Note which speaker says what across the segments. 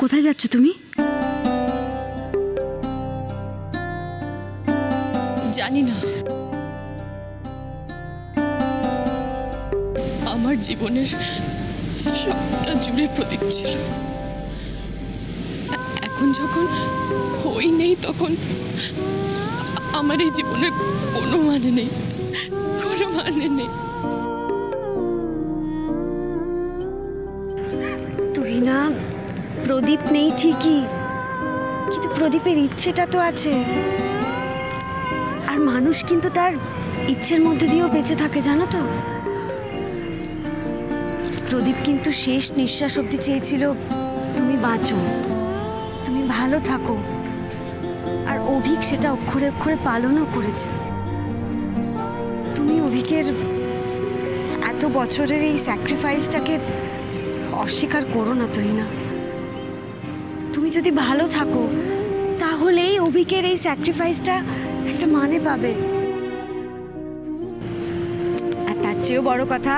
Speaker 1: কোথায় যাচ্ছ তুমি?
Speaker 2: জানি না, আমার জীবনের সবটা জুড়ে প্রদীপ ছিল। এখন যখন হই নেই, তখন আমার এই জীবনের কোনো মানে নেই, কোনো মানে নেই।
Speaker 1: তুই না, প্রদীপ নেই ঠিকই, কিন্তু প্রদীপের ইচ্ছেটা তো আছে। আর মানুষ কিন্তু তার ইচ্ছের মধ্যে দিয়েও বেঁচে থাকে, জানো তো। প্রদীপ কিন্তু শেষ নিঃশ্বাস অবধি চেয়েছিল তুমি বাঁচো, তুমি ভালো থাকো। আর অভিক সেটা অক্ষরে অক্ষরে পালনও করেছে। তুমি অভিকের এত বছরের এই স্যাক্রিফাইসটাকে অস্বীকার করো না তুহিনা। তুমি যদি ভালো থাকো, তাহলেই অভিকের এই স্যাক্রিফাইসটা একটা মানে পাবে। আর তার চেয়েও বড় কথা,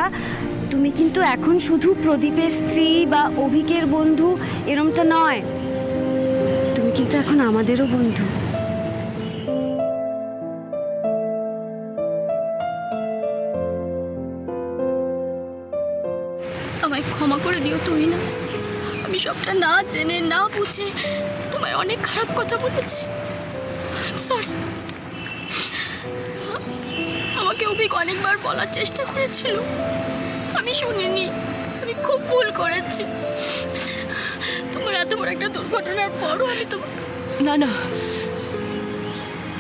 Speaker 1: তুমি কিন্তু এখন শুধু প্রদীপের স্ত্রী বা অভিকের বন্ধু এরমটা নয়, তুমি কিন্তু এখন আমাদেরও বন্ধু।
Speaker 2: আমায় ক্ষমা করে দিও তুহিনা, আমি সবটা না জেনে না বুঝে তোমায় অনেক খারাপ কথা বলেছি। সরি। আমাকে অভিক অনেকবার বলার চেষ্টা করেছিল, আমি শুনিনি, আমি খুব ভুল করেছি। তোমার এত বড় একটা দুর্ঘটনার পরও আমি তো না না,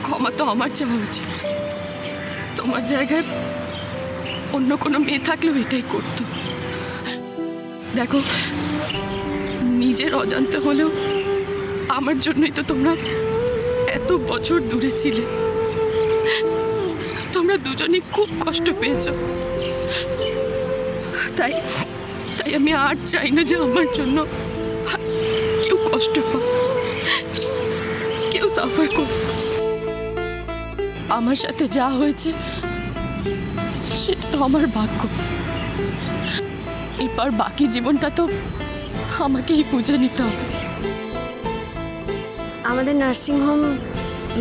Speaker 2: ক্ষমা তো আমার চাওয়া উচিত। তোমার জায়গায় অন্য কোনো মেয়ে থাকলেও এটাই করতো। দেখো, নিজের অজান্তে হলেও আমার জন্যই তো তোমরা এত বছর দূরে ছিলে। তোমরা দুজনেই খুব কষ্ট পেয়েছ, তাই তাই আমি আর চাই না যে আমার জন্য কেউ কষ্ট পাক, কেউ সাফার করুক। আমার সাথে যা হয়েছে সেটা তো আমার ভাগ্য। এরপর বাকি জীবনটা তো আমাকেই বুঝে নিতে হবে।
Speaker 1: আমাদের নার্সিংহোম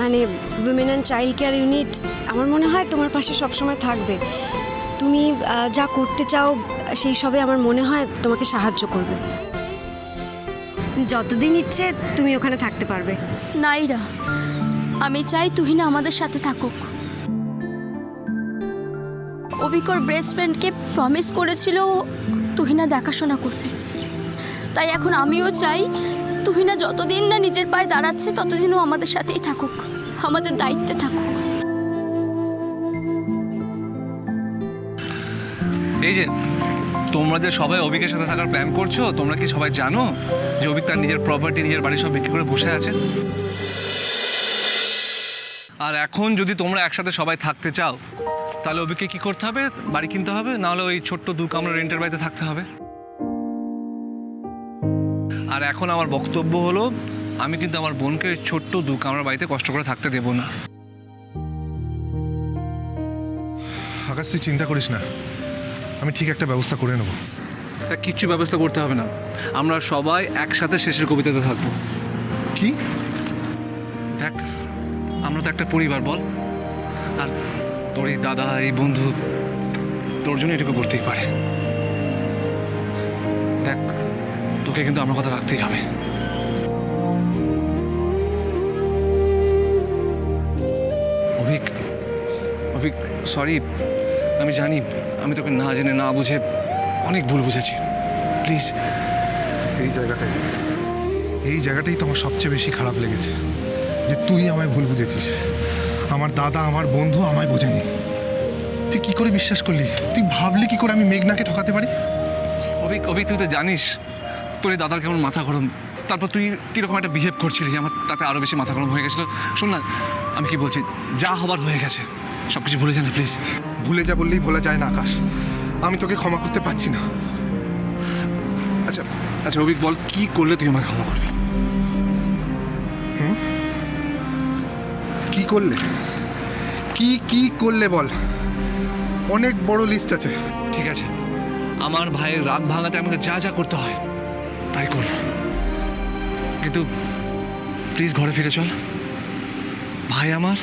Speaker 1: মানে women and child care unit আমার মনে হয় তোমার পাশে সবসময় থাকবে। তুমি যা করতে চাও সেই সবে আমার মনে হয় তোমাকে সাহায্য করবে। যতদিন ইচ্ছে তুমি ওখানে থাকতে পারবে।
Speaker 2: নাইরা, আমি চাই তুহিনা আমাদের সাথে থাকুক। অভিকর বেস্ট ফ্রেন্ডকে প্রমিস করেছিল তুহিনা দেখাশোনা করবে, তাই এখন আমিও চাই তুহিনা যতদিন না নিজের পায়ে দাঁড়াচ্ছে ততদিনও আমাদের সাথেই থাকুক, আমাদের দায়িত্বে থাকুক।
Speaker 3: এই যে তোমরা যে সবাই অভিকের সাথে থাকার প্ল্যান করছো, তোমরা কি সবাই জানো যে অভিক তার নিজের প্রপার্টি, নিজের বাড়ি সব বিক্রি করে বসে আছে? আর এখন যদি তোমরা একসাথে সবাই থাকতে চাও, তাহলে অভিকে কি করতে হবে? বাড়ি কিনতে হবে, নাহলে ওই ছোট্ট 2 কামরা রেন্টের বাড়িতে থাকতে হবে। আর এখন আমার বক্তব্য হলো, আমি কিন্তু আমার বোনকে ওই ছোট্ট 2 কামরা বাড়িতে কষ্ট করে থাকতে দেবো না।
Speaker 4: আকাশ, তুই চিন্তা করিস না, আমি ঠিক একটা ব্যবস্থা করে নেব।
Speaker 3: তা কিচ্ছু ব্যবস্থা করতে হবে না, আমরা সবাই একসাথে শেষের কবিতাতে থাকবো।
Speaker 4: কি?
Speaker 3: দেখ, আমরা তো একটা পরিবার, বল। আর তোর এই দাদা, এই বন্ধু তোর জন্য এটুকু করতেই পারে। দেখ, তোকে কিন্তু আমার কথা রাখতেই হবে। অভিক, অভিক, সরি, আমি জানি আমি তোকে না জেনে না বুঝে অনেক ভুল বুঝেছি। প্লিজ।
Speaker 4: এই জায়গাটাই তো আমার সবচেয়ে বেশি খারাপ লেগেছে, যে তুই আমায় ভুল বুঝেছিস। আমার দাদা, আমার বন্ধু আমায় বোঝেনি। তুই কি করে বিশ্বাস করলি? তুই ভাবলি কি করে আমি মেঘনাকে ঠকাতে পারি?
Speaker 3: অভিক, অভিক, তুই তো জানিস তোর এই দাদার কেমন মাথা গরম। তারপর তুই কীরকম একটা বিহেভ করছিলি, আমার তাতে আরও বেশি মাথা গরম হয়ে গেছিলো। শোন না, আমি কি বলছি, যা হবার হয়ে গেছে, সব কিছু ভুলে যা না প্লিজ।
Speaker 4: ভুলে যা বললেই ভোলা যায় না আকাশ, আমি তোকে ক্ষমা করতে পারছি না।
Speaker 3: আচ্ছা আচ্ছা অভিক, বল কি করলে তুই আমাকে ক্ষমা করবি?
Speaker 4: কি করলে? কি করলে বল? অনেক বড় লিস্ট আছে।
Speaker 3: ঠিক আছে, আমার ভাইয়ের রাগ ভাঙাতে আমাকে যা যা করতে হয় তাই করব। কিন্তু প্লিজ ঘরে ফিরে চল, ভাই আমার।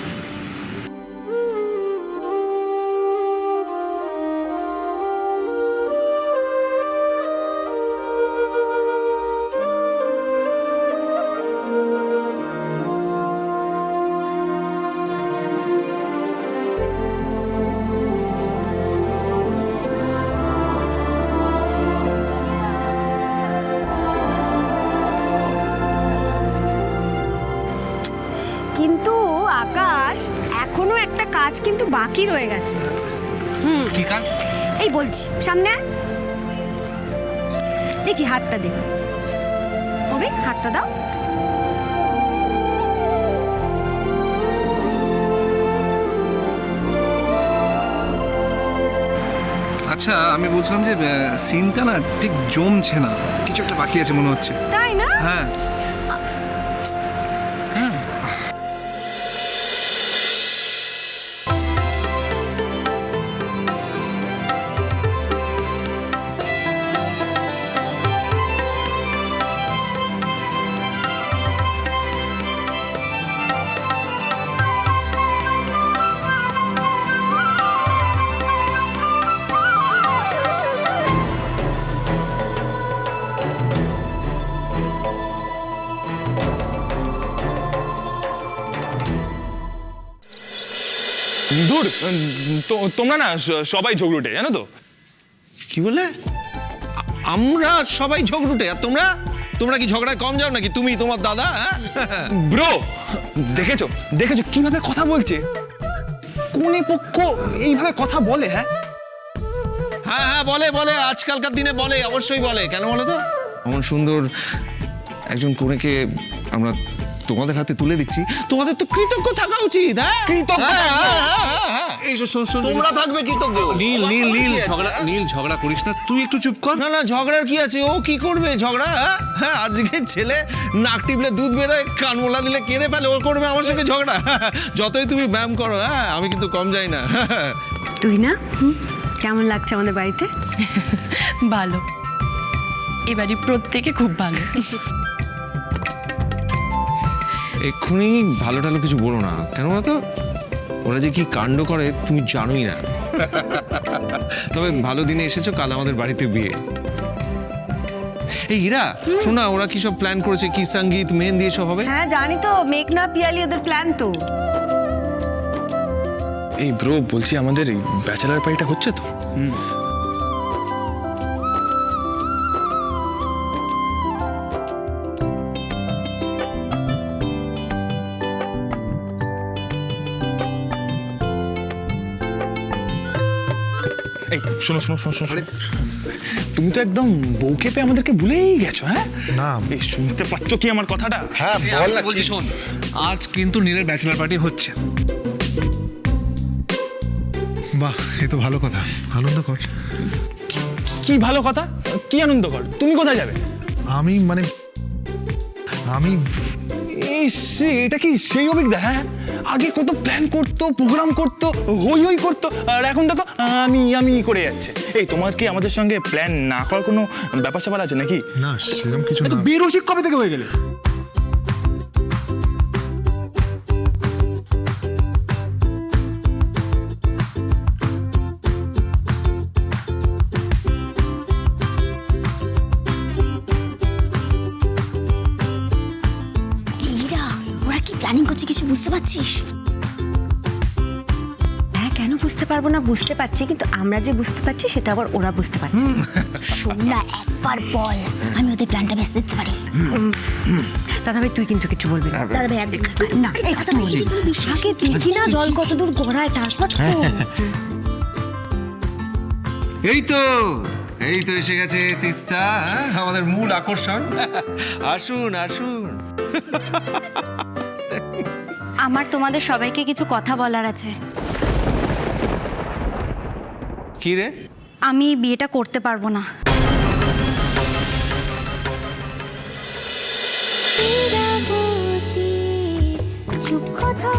Speaker 1: কিন্তু আকাশ, এখনো একটা কাজ কিন্তু বাকি রয়ে গেছে।
Speaker 3: কি কাজ?
Speaker 1: এই বলছি, সামনে আয়। দেখি হাতটা দে। অভিক, হাতটা দাও।
Speaker 3: আচ্ছা, আমি বলছিলাম যে সিনটা না ঠিক জমছে না, কিছু একটা বাকি আছে মনে হচ্ছে।
Speaker 1: তাই না?
Speaker 3: হ্যাঁ হ্যাঁ।
Speaker 5: দূর, তোমরা না সবাই ঝগড়ুটে, জানো তো?
Speaker 6: কি বলে? আমরা সবাই ঝগড়ুটে, আর তোমরা তোমরা কি ঝগড়ায় কম যাও নাকি? তুমি তোমার দাদা?
Speaker 5: ব্রো, দেখেছো দেখেছো কিভাবে কথা বলছে? কোনে পক্ষ এইভাবে কথা বলে? হ্যাঁ
Speaker 6: হ্যাঁ হ্যাঁ, বলে বলে, আজকালকার দিনে বলে, অবশ্যই বলে। কেন বলো তো? এমন সুন্দর একজন কনেকে আমরা তোমাদের হাতে তুলে দিচ্ছি, তোমাদের তো কৃতজ্ঞ থাকা উচিত। হ্যাঁ,
Speaker 5: কৃতজ্ঞ
Speaker 3: এই শোন শোন,
Speaker 6: তোমরা থাকবে কৃতজ্ঞ।
Speaker 3: নীল নীল নীল ঝগড়া, নীল ঝগড়া করিস না, তুই একটু চুপ কর।
Speaker 6: না না, ঝগড়ার কি আছে? ও কি করবে ঝগড়া? হ্যাঁ, আজকে ছেলে নাক টিপলে দুধ বেরোয়, কানমোলা দিলে কেঁদে ফেলে, ও করবে আমার সঙ্গে ঝগড়া? যতই তুমি ব্যায়াম করো, হ্যাঁ, আমি কিন্তু কম যাই না।
Speaker 1: তুই না, কেমন লাগছে আমাদের বাড়িতে?
Speaker 2: ভালো, এবারই প্রত্যেকে খুব ভালো।
Speaker 6: এক্ষুনি ভালো টালো কিছু বলো না, কেন বলো তো? ওরা যে কি কাণ্ড করে তুমি জানোই না। তবে ভালো দিনে এসেছো, কাল আমাদের বাড়িতে বিয়ে। এই হীরা, শোনা, ওরা কি সব প্ল্যান করেছে? কি সঙ্গীত, মেহেন্দি এসব হবে?
Speaker 1: হ্যাঁ জানি তো, মেঘনা পিয়ালি ওদের প্ল্যান তো।
Speaker 5: এই ব্রো, বলছি আমাদের ব্যাচেলার পার্টিটা হচ্ছে তো? এই শোনো শোনো শোনো শোনো, তুমি তো একদম বউকে পেয়ে আমাদেরকে ভুলেই গেছো। হ্যাঁ
Speaker 4: না।
Speaker 5: এই শুনতে পাচ্ছ কি আমার কথাটা?
Speaker 4: হ্যাঁ বল না।
Speaker 3: বলছি শোন, আজ কিন্তু নীলের ব্যাচেলার পার্টি হচ্ছে।
Speaker 4: বাহ, এ তো ভালো কথা, আনন্দ কর।
Speaker 5: কি ভালো কথা, কি আনন্দ কর? তুমি কোথায় যাবে?
Speaker 4: আমি
Speaker 5: এটা কি সেই অভিজ্ঞতা? হ্যাঁ, আগে কত প্ল্যান করতো, প্রোগ্রাম করতো, হই হই করতো, আর এখন দেখো আমি আমি করে যাচ্ছে। এই তোমার কি আমাদের সঙ্গে প্ল্যান না করার কোনো ব্যাপার স্যাপার আছে নাকি?
Speaker 4: না, সেরকম কিছু না।
Speaker 5: বেরসিক কবে থেকে হয়ে গেলে?
Speaker 7: এরা ওরা কি প্ল্যানিং করছে কিছু বুঝতে পারছিস?
Speaker 1: হ্যাঁ, কেন বুঝতে পারবো না? বুঝতে পারছি, কিন্তু আমরা যে বুঝতে পারছি সেটা আবার ওরা বুঝতে পারছে না।
Speaker 7: শোন না, একবার বল, আমি ওদের প্ল্যানটা বেশ দিতে পারি।
Speaker 1: দাদা ভাই, তুই কিন্তু কিছু বলবি না।
Speaker 7: দাদা ভাই একদম
Speaker 1: না, একটু বলবি। আগে দেখি না জল কত দূর গড়ায়, তারপর তো।
Speaker 6: এই তো এসে গেছে তিস্তা, আমাদের মূল আকর্ষণ। আসুন আসুন।
Speaker 7: আমার তোমাদের সবাইকে কিছু কথা বলার আছে।
Speaker 6: কি রে?
Speaker 7: আমি বিয়েটা করতে পারবো না। চুপ কথা